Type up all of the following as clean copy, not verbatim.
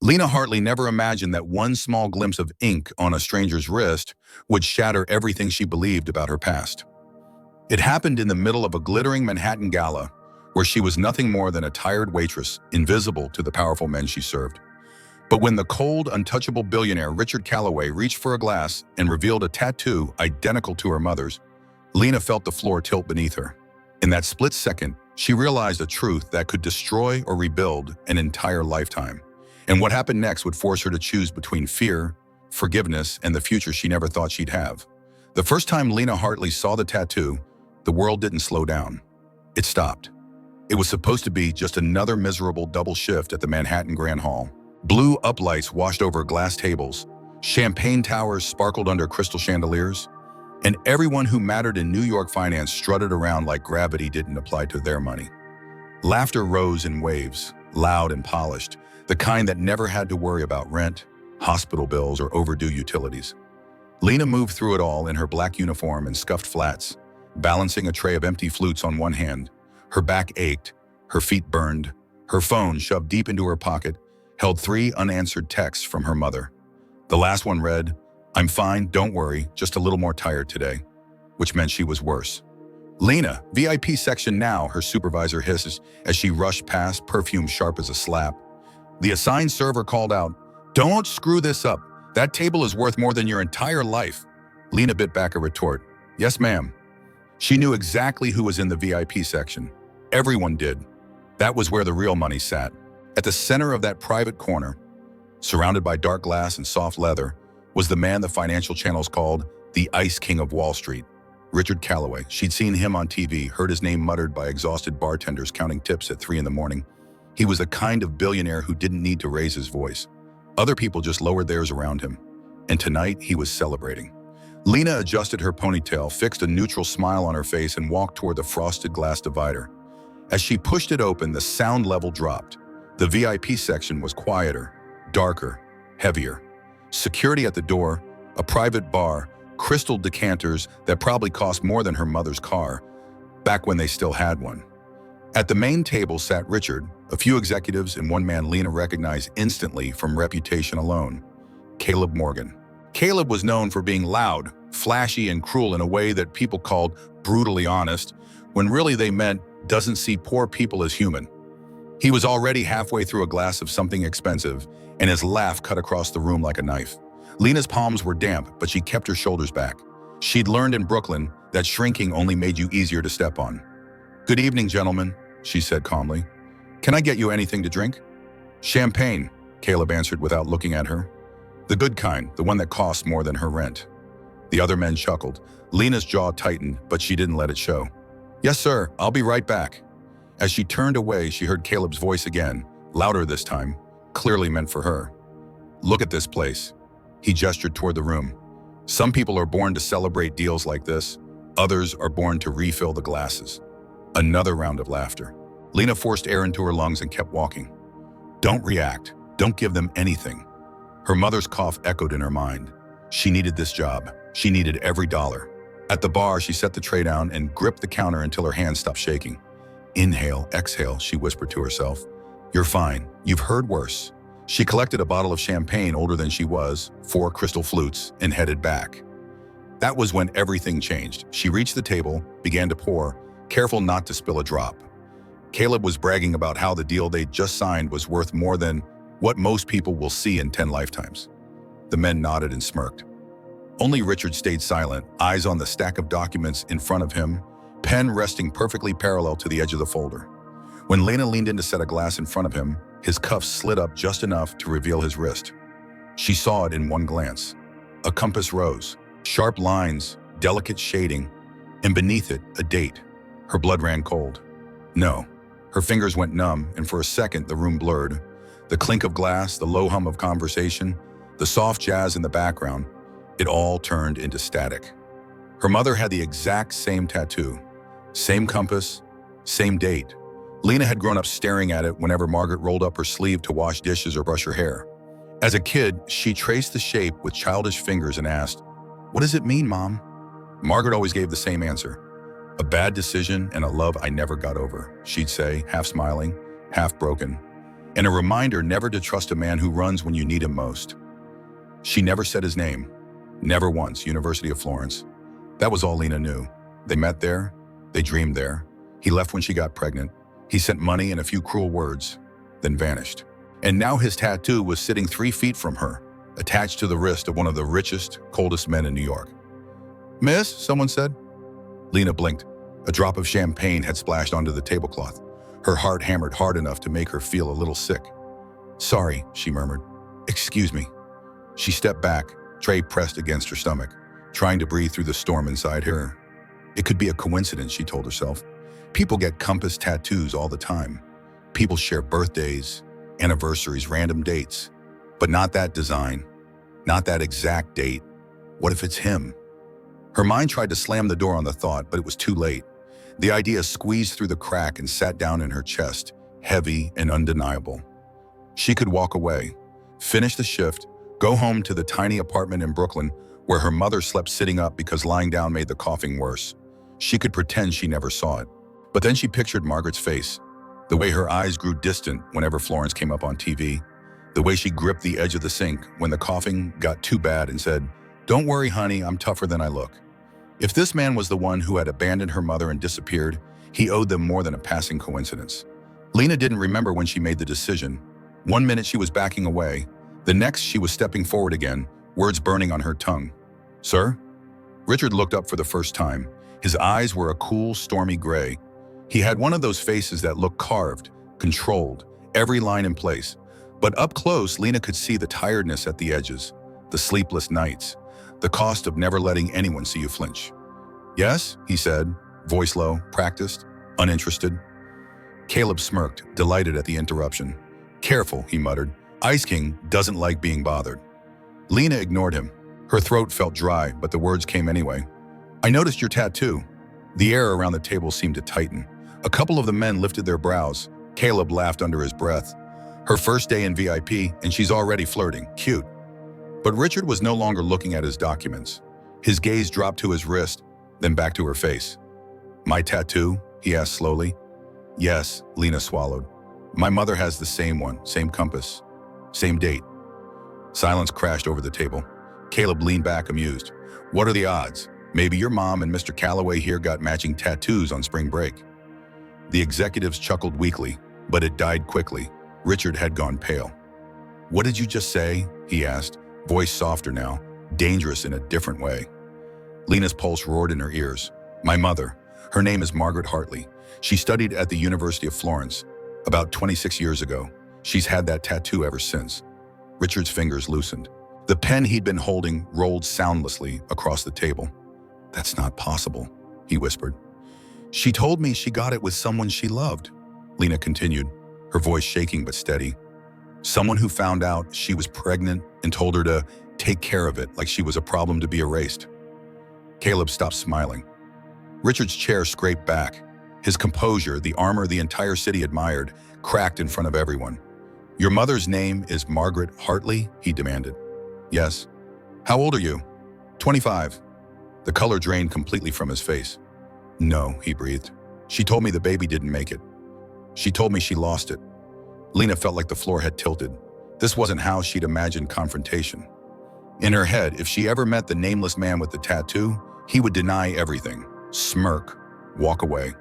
Lena Hartley never imagined that one small glimpse of ink on a stranger's wrist would shatter everything she believed about her past. It happened in the middle of a glittering Manhattan gala, where she was nothing more than a tired waitress, invisible to the powerful men she served. But when the cold, untouchable billionaire Richard Calloway reached for a glass and revealed a tattoo identical to her mother's, Lena felt the floor tilt beneath her. In that split second, she realized a truth that could destroy or rebuild an entire lifetime. And what happened next would force her to choose between fear, forgiveness, and the future she never thought she'd have. The first time Lena Hartley saw the tattoo, the world didn't slow down. It stopped. It was supposed to be just another miserable double shift at the Manhattan Grand Hall. Blue uplights washed over glass tables, champagne towers sparkled under crystal chandeliers, and everyone who mattered in New York finance strutted around like gravity didn't apply to their money. Laughter rose in waves, loud and polished, the kind that never had to worry about rent, hospital bills, or overdue utilities. Lena moved through it all in her black uniform and scuffed flats, balancing a tray of empty flutes on one hand. Her back ached, her feet burned, her phone, shoved deep into her pocket, held 3 unanswered texts from her mother. The last one read, "I'm fine, don't worry, just a little more tired today," which meant she was worse. "Lena, VIP section now," her supervisor hisses as she rushed past, perfume sharp as a slap. The assigned server called out, "Don't screw this up. That table is worth more than your entire life." Lena bit back a retort, "Yes, ma'am." She knew exactly who was in the VIP section. Everyone did. That was where the real money sat. At the center of that private corner, surrounded by dark glass and soft leather, was the man the financial channels called the Ice King of Wall Street, Richard Calloway. She'd seen him on TV, heard his name muttered by exhausted bartenders counting tips at 3 in the morning. He was the kind of billionaire who didn't need to raise his voice. Other people just lowered theirs around him. And tonight, he was celebrating. Lena adjusted her ponytail, fixed a neutral smile on her face, and walked toward the frosted glass divider. As she pushed it open, the sound level dropped. The VIP section was quieter, darker, heavier. Security at the door, a private bar, crystal decanters that probably cost more than her mother's car, back when they still had one. At the main table sat Richard, a few executives, and one man Lena recognized instantly from reputation alone, Caleb Morgan. Caleb was known for being loud, flashy, and cruel in a way that people called brutally honest, when really they meant doesn't see poor people as human. He was already halfway through a glass of something expensive, and his laugh cut across the room like a knife. Lena's palms were damp, but she kept her shoulders back. She'd learned in Brooklyn that shrinking only made you easier to step on. "Good evening, gentlemen," she said calmly. "Can I get you anything to drink?" "Champagne," Caleb answered without looking at her. "The good kind, the one that costs more than her rent." The other men chuckled. Lena's jaw tightened, but she didn't let it show. "Yes, sir, I'll be right back." As she turned away, she heard Caleb's voice again, louder this time, clearly meant for her. "Look at this place." He gestured toward the room. "Some people are born to celebrate deals like this. Others are born to refill the glasses." Another round of laughter. Lena forced air into her lungs and kept walking. Don't react. Don't give them anything. Her mother's cough echoed in her mind. She needed this job. She needed every dollar. At the bar, she set the tray down and gripped the counter until her hands stopped shaking. "Inhale, exhale," she whispered to herself. "You're fine. You've heard worse." She collected a bottle of champagne older than she was, 4 crystal flutes, and headed back. That was when everything changed. She reached the table, began to pour, careful not to spill a drop. Caleb was bragging about how the deal they'd just signed was worth more than what most people will see in 10 lifetimes. The men nodded and smirked. Only Richard stayed silent, eyes on the stack of documents in front of him, pen resting perfectly parallel to the edge of the folder. When Lena leaned in to set a glass in front of him, his cuff slid up just enough to reveal his wrist. She saw it in one glance. A compass rose, sharp lines, delicate shading, and beneath it, a date. Her blood ran cold. No. Her fingers went numb, and for a second, the room blurred. The clink of glass, the low hum of conversation, the soft jazz in the background, it all turned into static. Her mother had the exact same tattoo, same compass, same date. Lena had grown up staring at it whenever Margaret rolled up her sleeve to wash dishes or brush her hair. As a kid, she traced the shape with childish fingers and asked, "What does it mean, Mom?" Margaret always gave the same answer. "A bad decision and a love I never got over," she'd say, half smiling, half broken. and a reminder never to trust a man who runs when you need him most. She never said his name. Never once. University of Florence. That was all Lena knew. They met there. They dreamed there. He left when she got pregnant. He sent money and a few cruel words, then vanished. And now his tattoo was sitting 3 feet from her, attached to the wrist of one of the richest, coldest men in New York. "Miss," someone said. Lena blinked. A drop of champagne had splashed onto the tablecloth. Her heart hammered hard enough to make her feel a little sick. "Sorry," she murmured. "Excuse me." She stepped back, tray pressed against her stomach, trying to breathe through the storm inside her. It could be a coincidence, she told herself. People get compass tattoos all the time. People share birthdays, anniversaries, random dates. But not that design, not that exact date. What if it's him? Her mind tried to slam the door on the thought, but it was too late. The idea squeezed through the crack and sat down in her chest, heavy and undeniable. She could walk away, finish the shift, go home to the tiny apartment in Brooklyn where her mother slept sitting up because lying down made the coughing worse. She could pretend she never saw it. But then she pictured Margaret's face, the way her eyes grew distant whenever Florence came up on TV, the way she gripped the edge of the sink when the coughing got too bad and said, "Don't worry, honey, I'm tougher than I look." If this man was the one who had abandoned her mother and disappeared, he owed them more than a passing coincidence. Lena didn't remember when she made the decision. One minute she was backing away, the next she was stepping forward again, words burning on her tongue. "Sir?" Richard looked up for the first time. His eyes were a cool, stormy gray. He had one of those faces that look carved, controlled, every line in place. But up close, Lena could see the tiredness at the edges, the sleepless nights, the cost of never letting anyone see you flinch. "Yes," he said, voice low, practiced, uninterested. Caleb smirked, delighted at the interruption. "Careful," he muttered. "Ice King doesn't like being bothered." Lena ignored him. Her throat felt dry, but the words came anyway. "I noticed your tattoo." The air around the table seemed to tighten. A couple of the men lifted their brows. Caleb laughed under his breath. Her first day in VIP, and she's already flirting. Cute. But Richard was no longer looking at his documents. His gaze dropped to his wrist, then back to her face. "My tattoo?" he asked slowly. "Yes," Lena swallowed. "My mother has the same one, same compass, same date." Silence crashed over the table. Caleb leaned back, amused. "What are the odds? Maybe your mom and Mr. Calloway here got matching tattoos on spring break." The executives chuckled weakly, but it died quickly. Richard had gone pale. "What did you just say?" he asked, voice softer now, dangerous in a different way. Lena's pulse roared in her ears. "My mother. Her name is Margaret Hartley. She studied at the University of Florence. About 26 years ago. She's had that tattoo ever since." Richard's fingers loosened. The pen he'd been holding rolled soundlessly across the table. "That's not possible," he whispered. "She told me she got it with someone she loved," Lena continued, her voice shaking but steady. "Someone who found out she was pregnant and told her to take care of it like she was a problem to be erased." Caleb stopped smiling. Richard's chair scraped back. His composure, the armor the entire city admired, cracked in front of everyone. "Your mother's name is Margaret Hartley?" he demanded. "Yes." "How old are you?" 25. The color drained completely from his face. "No," he breathed. "She told me the baby didn't make it. She told me she lost it." Lena felt like the floor had tilted. This wasn't how she'd imagined confrontation. In her head, if she ever met the nameless man with the tattoo, he would deny everything, smirk, walk away.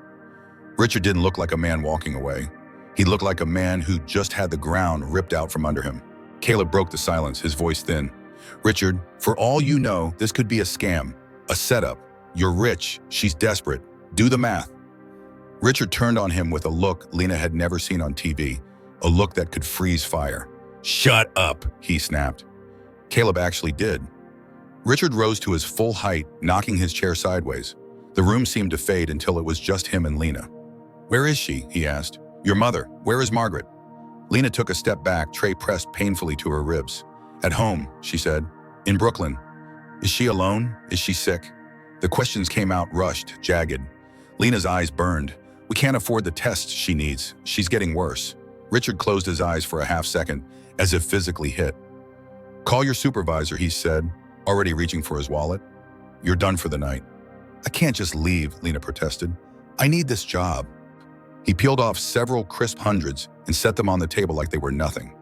Richard didn't look like a man walking away. He looked like a man who just had the ground ripped out from under him. Caleb broke the silence, his voice thin. "Richard, for all you know, this could be a scam, a setup. You're rich, she's desperate. Do the math." Richard turned on him with a look Lena had never seen on TV, a look that could freeze fire. "Shut up," he snapped. Caleb actually did. Richard rose to his full height, knocking his chair sideways. The room seemed to fade until it was just him and Lena. "Where is she?" he asked. "Your mother. Where is Margaret?" Lena took a step back, tray pressed painfully to her ribs. "At home," she said. "In Brooklyn." "Is she alone? Is she sick?" The questions came out rushed, jagged. Lena's eyes burned. "We can't afford the tests she needs. She's getting worse." Richard closed his eyes for a half second, as if physically hit. "Call your supervisor," he said, already reaching for his wallet. "You're done for the night." "I can't just leave," Lena protested. "I need this job." He peeled off several crisp hundreds and set them on the table like they were nothing.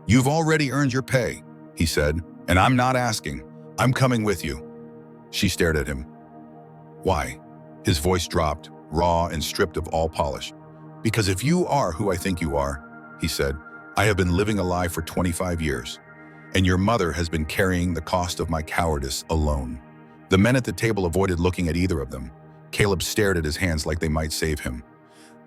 "You've already earned your pay," he said, "and I'm not asking. I'm coming with you." She stared at him. "Why?" His voice dropped, raw and stripped of all polish. "Because if you are who I think you are," he said, "I have been living a lie for 25 years, and your mother has been carrying the cost of my cowardice alone." The men at the table avoided looking at either of them. Caleb stared at his hands like they might save him.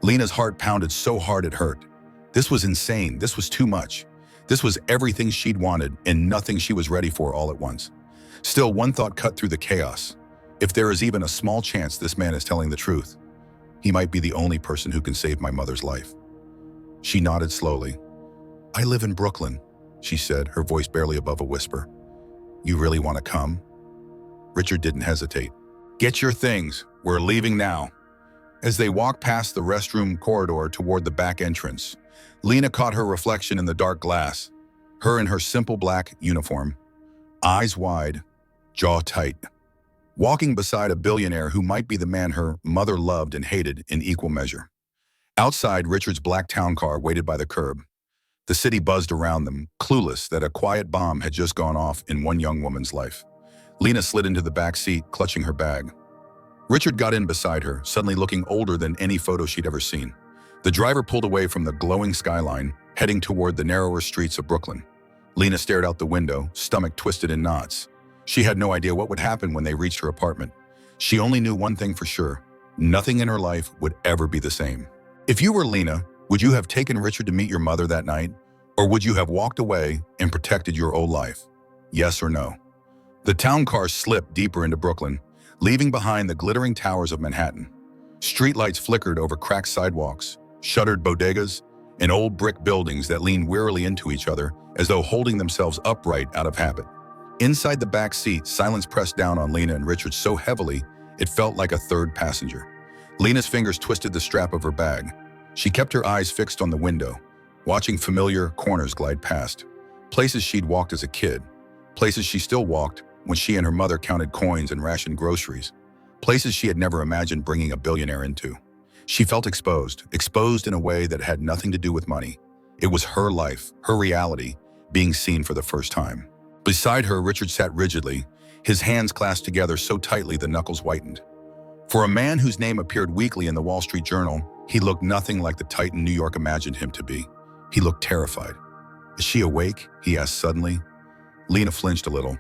Lena's heart pounded so hard it hurt. This was insane. This was too much. This was everything she'd wanted and nothing she was ready for all at once. Still, one thought cut through the chaos. If there is even a small chance this man is telling the truth, he might be the only person who can save my mother's life. She nodded slowly. "I live in Brooklyn," she said, her voice barely above a whisper. "You really want to come?" Richard didn't hesitate. "Get your things. We're leaving now." As they walked past the restroom corridor toward the back entrance, Lena caught her reflection in the dark glass, her in her simple black uniform, eyes wide, jaw tight, walking beside a billionaire who might be the man her mother loved and hated in equal measure. Outside, Richard's black town car waited by the curb. The city buzzed around them, clueless that a quiet bomb had just gone off in one young woman's life. Lena slid into the back seat, clutching her bag. Richard got in beside her, suddenly looking older than any photo she'd ever seen. The driver pulled away from the glowing skyline, heading toward the narrower streets of Brooklyn. Lena stared out the window, stomach twisted in knots. She had no idea what would happen when they reached her apartment. She only knew one thing for sure: nothing in her life would ever be the same. If you were Lena, would you have taken Richard to meet your mother that night? Or would you have walked away and protected your old life? Yes or no? The town car slipped deeper into Brooklyn, leaving behind the glittering towers of Manhattan. Streetlights flickered over cracked sidewalks, shuttered bodegas, and old brick buildings that leaned wearily into each other as though holding themselves upright out of habit. Inside the back seat, silence pressed down on Lena and Richard so heavily it felt like a third passenger. Lena's fingers twisted the strap of her bag. She kept her eyes fixed on the window, watching familiar corners glide past. Places she'd walked as a kid, places she still walked when she and her mother counted coins and rationed groceries, places she had never imagined bringing a billionaire into. She felt exposed in a way that had nothing to do with money. It was her life, her reality, being seen for the first time. Beside her, Richard sat rigidly, his hands clasped together so tightly the knuckles whitened. For a man whose name appeared weekly in the Wall Street Journal, he looked nothing like the titan New York imagined him to be. He looked terrified. "Is she awake?" he asked suddenly. Lena flinched a little.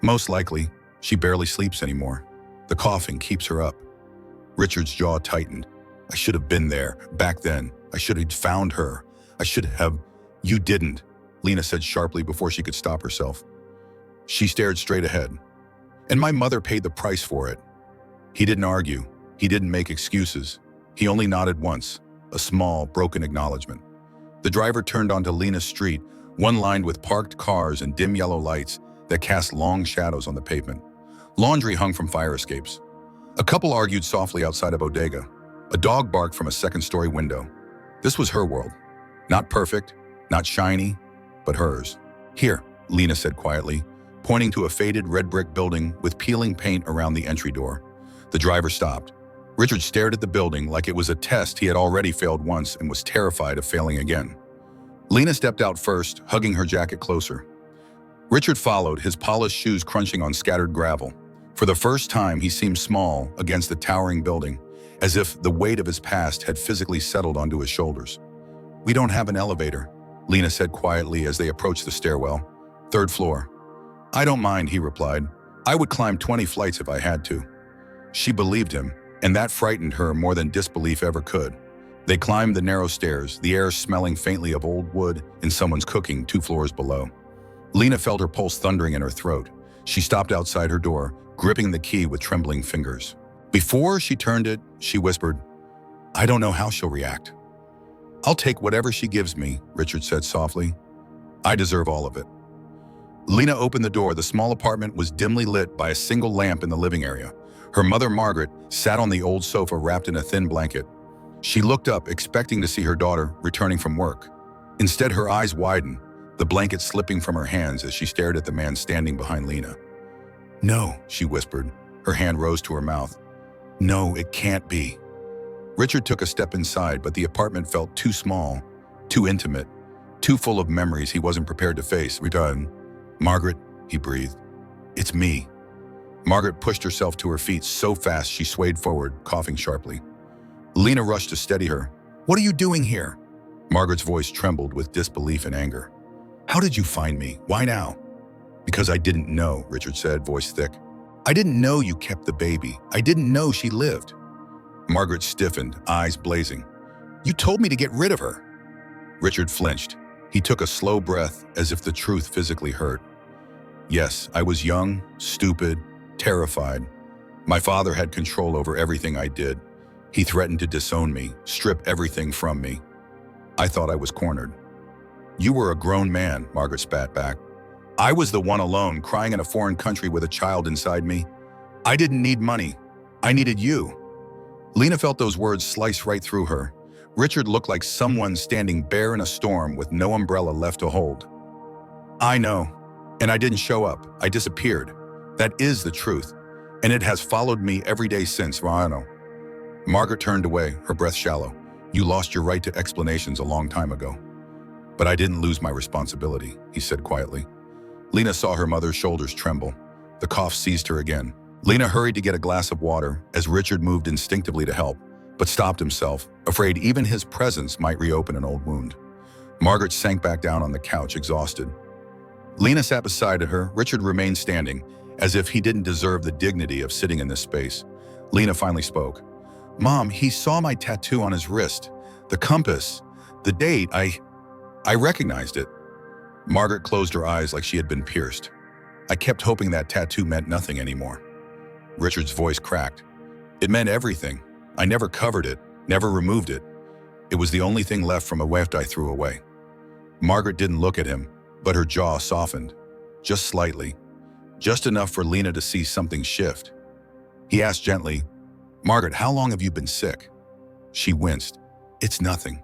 "Most likely. She barely sleeps anymore. The coughing keeps her up." Richard's jaw tightened. "I should have been there, back then. I should have found her. I should have—" "You didn't," Lena said sharply before she could stop herself. She stared straight ahead. "And my mother paid the price for it." He didn't argue. He didn't make excuses. He only nodded once, a small, broken acknowledgement. The driver turned onto Lena's street, one lined with parked cars and dim yellow lights that cast long shadows on the pavement. Laundry hung from fire escapes. A couple argued softly outside a bodega. A dog barked from a second-story window. This was her world. Not perfect, not shiny, but hers. "Here," Lena said quietly, pointing to a faded red brick building with peeling paint around the entry door. The driver stopped. Richard stared at the building like it was a test he had already failed once and was terrified of failing again. Lena stepped out first, hugging her jacket closer. Richard followed, his polished shoes crunching on scattered gravel. For the first time, he seemed small against the towering building, as if the weight of his past had physically settled onto his shoulders. "We don't have an elevator," Lena said quietly as they approached the stairwell. "Third floor." "I don't mind," he replied. "I would climb 20 flights if I had to." She believed him, and that frightened her more than disbelief ever could. They climbed the narrow stairs, the air smelling faintly of old wood and someone's cooking 2 floors below. Lena felt her pulse thundering in her throat. She stopped outside her door, gripping the key with trembling fingers. Before she turned it, she whispered, "I don't know how she'll react." "I'll take whatever she gives me," Richard said softly. "I deserve all of it." Lena opened the door. The small apartment was dimly lit by a single lamp in the living area. Her mother, Margaret, sat on the old sofa wrapped in a thin blanket. She looked up, expecting to see her daughter returning from work. Instead, her eyes widened, the blanket slipping from her hands as she stared at the man standing behind Lena. "No," she whispered. Her hand rose to her mouth. "No, it can't be." Richard took a step inside, but the apartment felt too small, too intimate, too full of memories he wasn't prepared to face. "Return." "Margaret," he breathed. "It's me." Margaret pushed herself to her feet so fast she swayed forward, coughing sharply. Lena rushed to steady her. "What are you doing here?" Margaret's voice trembled with disbelief and anger. "How did you find me? Why now?" "Because I didn't know," Richard said, voice thick. "I didn't know you kept the baby. I didn't know she lived." Margaret stiffened, eyes blazing. "You told me to get rid of her." Richard flinched. He took a slow breath as if the truth physically hurt. "Yes, I was young, stupid, terrified. My father had control over everything I did. He threatened to disown me, strip everything from me. I thought I was cornered." "You were a grown man," Margaret spat back. "I was the one alone, crying in a foreign country with a child inside me. I didn't need money. I needed you." Lena felt those words slice right through her. Richard looked like someone standing bare in a storm with no umbrella left to hold. "I know. And I didn't show up. I disappeared. That is the truth. And it has followed me every day since, Rano." Margaret turned away, her breath shallow. "You lost your right to explanations a long time ago." "But I didn't lose my responsibility," he said quietly. Lena saw her mother's shoulders tremble. The cough seized her again. Lena hurried to get a glass of water as Richard moved instinctively to help, but stopped himself, afraid even his presence might reopen an old wound. Margaret sank back down on the couch, exhausted. Lena sat beside her. Richard remained standing, as if he didn't deserve the dignity of sitting in this space. Lena finally spoke. "Mom, he saw my tattoo on his wrist. The compass. The date. I recognized it." Margaret closed her eyes like she had been pierced. "I kept hoping that tattoo meant nothing anymore." Richard's voice cracked. "It meant everything. I never covered it, never removed it. It was the only thing left from a weft I threw away." Margaret didn't look at him, but her jaw softened. Just slightly. Just enough for Lena to see something shift. He asked gently, "Margaret, how long have you been sick?" She winced. "It's nothing."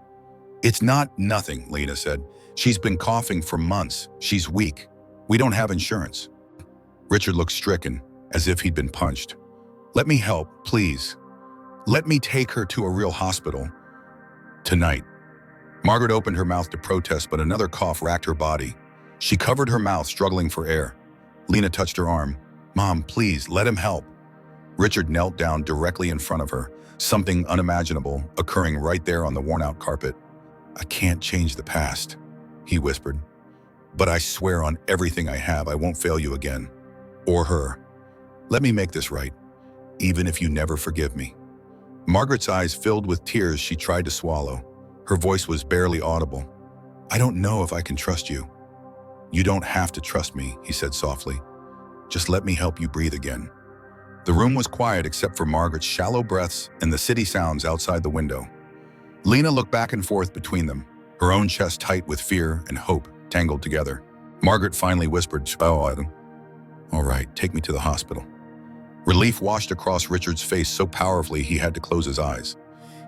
"It's not nothing," Lena said. "She's been coughing for months. She's weak. We don't have insurance." Richard looked stricken, as if he'd been punched. "Let me help, please. Let me take her to a real hospital. Tonight." Margaret opened her mouth to protest, but another cough racked her body. She covered her mouth, struggling for air. Lena touched her arm. "Mom, please, let him help." Richard knelt down directly in front of her, something unimaginable occurring right there on the worn-out carpet. "I can't change the past," he whispered. "But I swear on everything I have I won't fail you again. Or her. Let me make this right, even if you never forgive me." Margaret's eyes filled with tears she tried to swallow. Her voice was barely audible. "I don't know if I can trust you." "You don't have to trust me," he said softly. "Just let me help you breathe again." The room was quiet except for Margaret's shallow breaths and the city sounds outside the window. Lena looked back and forth between them, her own chest tight with fear and hope tangled together. Margaret finally whispered, "Oh, Adam. All right, take me to the hospital." Relief washed across Richard's face so powerfully he had to close his eyes.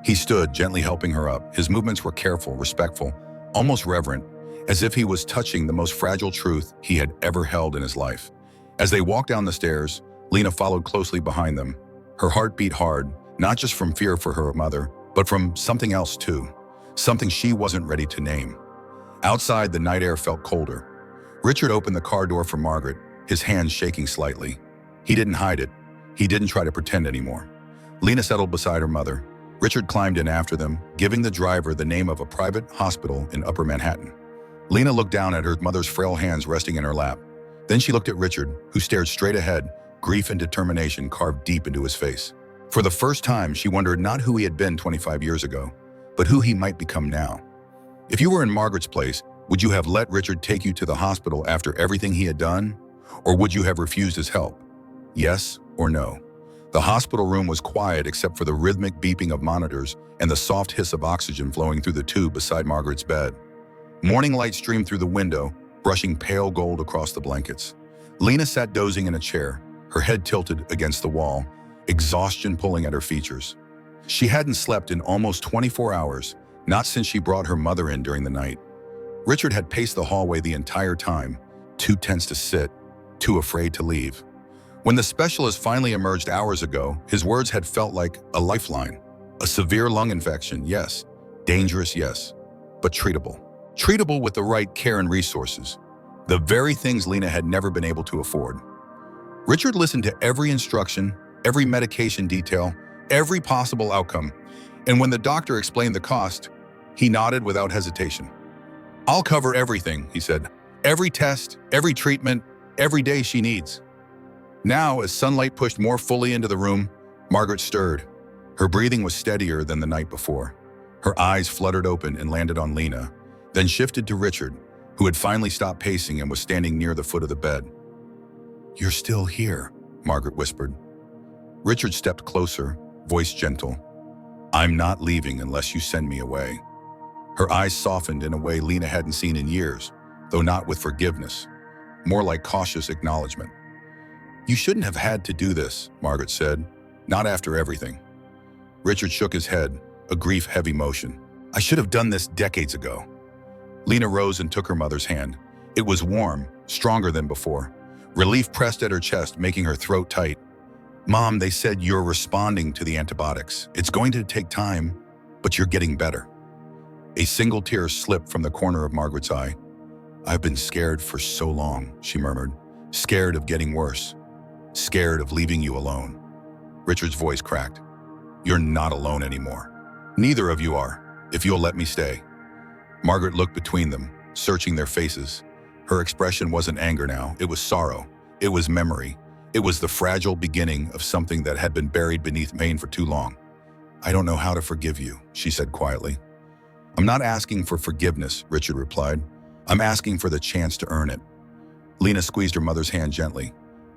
He stood, gently helping her up. His movements were careful, respectful, almost reverent, as if he was touching the most fragile truth he had ever held in his life. As they walked down the stairs, Lena followed closely behind them. Her heart beat hard, not just from fear for her mother, but from something else too, something she wasn't ready to name. Outside, the night air felt colder. Richard opened the car door for Margaret, his hands shaking slightly. He didn't hide it. He didn't try to pretend anymore. Lena settled beside her mother. Richard climbed in after them, giving the driver the name of a private hospital in Upper Manhattan. Lena looked down at her mother's frail hands resting in her lap. Then she looked at Richard, who stared straight ahead, grief and determination carved deep into his face. For the first time, she wondered not who he had been 25 years ago, but who he might become now. If you were in Margaret's place, would you have let Richard take you to the hospital after everything he had done? Or would you have refused his help? Yes or no? The hospital room was quiet except for the rhythmic beeping of monitors and the soft hiss of oxygen flowing through the tube beside Margaret's bed. Morning light streamed through the window, brushing pale gold across the blankets. Lena sat dozing in a chair, her head tilted against the wall, exhaustion pulling at her features. She hadn't slept in almost 24 hours, not since she brought her mother in during the night. Richard had paced the hallway the entire time, too tense to sit, too afraid to leave. When the specialist finally emerged hours ago, his words had felt like a lifeline. A severe lung infection, yes. Dangerous, yes. But treatable. Treatable with the right care and resources. The very things Lena had never been able to afford. Richard listened to every instruction, every medication detail, every possible outcome, and when the doctor explained the cost, he nodded without hesitation. "I'll cover everything," he said. "Every test, every treatment, every day she needs." Now, as sunlight pushed more fully into the room, Margaret stirred. Her breathing was steadier than the night before. Her eyes fluttered open and landed on Lena, then shifted to Richard, who had finally stopped pacing and was standing near the foot of the bed. "You're still here," Margaret whispered. Richard stepped closer, voice gentle. "I'm not leaving unless you send me away." Her eyes softened in a way Lena hadn't seen in years, though not with forgiveness, more like cautious acknowledgement. "You shouldn't have had to do this," Margaret said, "not after everything." Richard shook his head, a grief-heavy motion. "I should have done this decades ago." Lena rose and took her mother's hand. It was warm, stronger than before. Relief pressed at her chest, making her throat tight. "Mom, they said you're responding to the antibiotics. It's going to take time, but you're getting better." A single tear slipped from the corner of Margaret's eye. "I've been scared for so long," she murmured. "Scared of getting worse. Scared of leaving you alone." Richard's voice cracked. "You're not alone anymore. Neither of you are, if you'll let me stay." Margaret looked between them, searching their faces. Her expression wasn't anger now, it was sorrow. It was memory. It was the fragile beginning of something that had been buried beneath pain for too long. "I don't know how to forgive you," she said quietly. "I'm not asking for forgiveness," Richard replied. "I'm asking for the chance to earn it." Lena squeezed her mother's hand gently.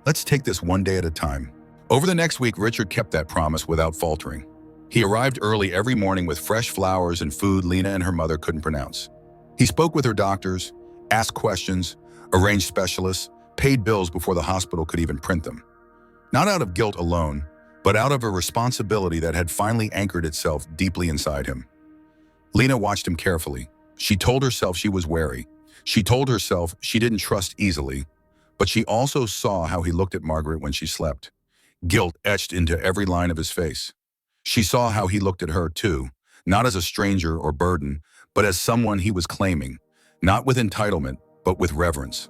"Let's take this one day at a time." Over the next week, Richard kept that promise without faltering. He arrived early every morning with fresh flowers and food Lena and her mother couldn't pronounce. He spoke with her doctors, asked questions, arranged specialists, paid bills before the hospital could even print them. Not out of guilt alone, but out of a responsibility that had finally anchored itself deeply inside him. Lena watched him carefully. She told herself she was wary. She told herself she didn't trust easily, but she also saw how he looked at Margaret when she slept. Guilt etched into every line of his face. She saw how he looked at her too, not as a stranger or burden, but as someone he was claiming, not with entitlement, but with reverence.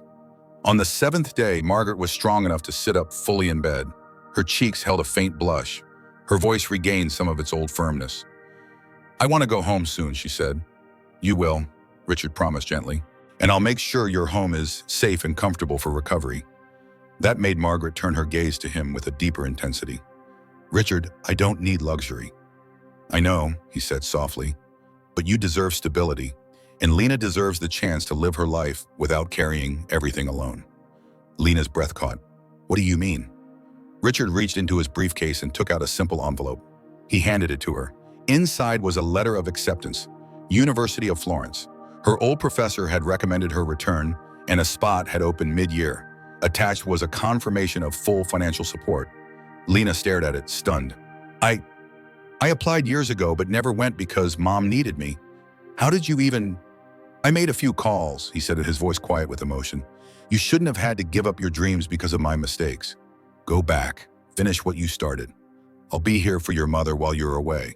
On the 7th day, Margaret was strong enough to sit up fully in bed. Her cheeks held a faint blush. Her voice regained some of its old firmness. "I want to go home soon," she said. "You will," Richard promised gently. "And I'll make sure your home is safe and comfortable for recovery." That made Margaret turn her gaze to him with a deeper intensity. "Richard, I don't need luxury." "I know," he said softly, "but you deserve stability, and Lena deserves the chance to live her life without carrying everything alone." Lena's breath caught. "What do you mean?" Richard reached into his briefcase and took out a simple envelope. He handed it to her. Inside was a letter of acceptance. University of Florence. Her old professor had recommended her return, and a spot had opened mid-year. Attached was a confirmation of full financial support. Lena stared at it, stunned. I applied years ago but never went because Mom needed me. How did you even—" "I made a few calls," he said, his voice quiet with emotion. "You shouldn't have had to give up your dreams because of my mistakes. Go back, finish what you started. I'll be here for your mother while you're away."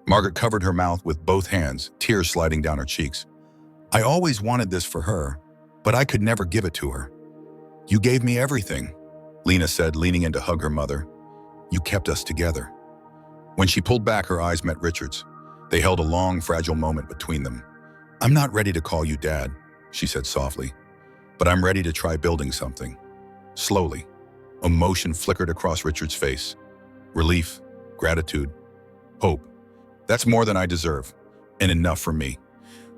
Margaret covered her mouth with both hands, tears sliding down her cheeks. "I always wanted this for her, but I could never give it to her." "You gave me everything," Lena said, leaning in to hug her mother. "You kept us together." When she pulled back, her eyes met Richard's. They held a long, fragile moment between them. "I'm not ready to call you Dad," she said softly, "but I'm ready to try building something." Slowly, emotion flickered across Richard's face. Relief, gratitude, hope. "That's more than I deserve, and enough for me."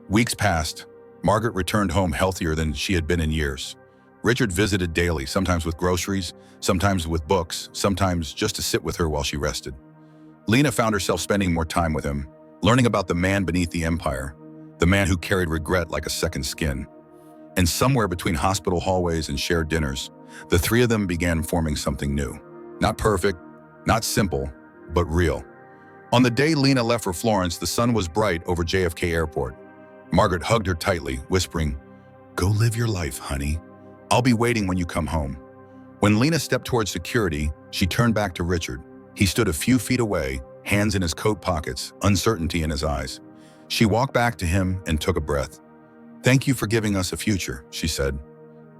Weeks passed. Margaret returned home healthier than she had been in years. Richard visited daily, sometimes with groceries, sometimes with books, sometimes just to sit with her while she rested. Lena found herself spending more time with him, learning about the man beneath the empire, the man who carried regret like a second skin. And somewhere between hospital hallways and shared dinners, the three of them began forming something new. Not perfect, not simple, but real. On the day Lena left for Florence, the sun was bright over JFK Airport. Margaret hugged her tightly, whispering, "Go live your life, honey. I'll be waiting when you come home." When Lena stepped towards security, she turned back to Richard. He stood a few feet away, hands in his coat pockets, uncertainty in his eyes. She walked back to him and took a breath. "Thank you for giving us a future," she said.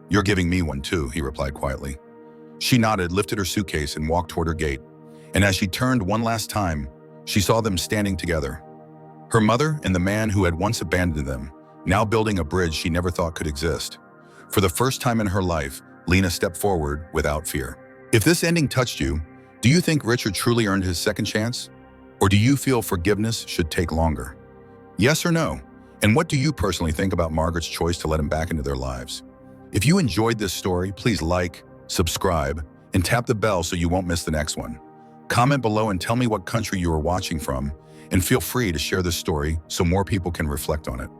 "You're giving me one too," he replied quietly. She nodded, lifted her suitcase, and walked toward her gate. And as she turned one last time, she saw them standing together. Her mother and the man who had once abandoned them, now building a bridge she never thought could exist. For the first time in her life, Lena stepped forward without fear. If this ending touched you, do you think Richard truly earned his second chance? Or do you feel forgiveness should take longer? Yes or no? And what do you personally think about Margaret's choice to let him back into their lives? If you enjoyed this story, please like, subscribe, and tap the bell so you won't miss the next one. Comment below and tell me what country you are watching from, and feel free to share this story so more people can reflect on it.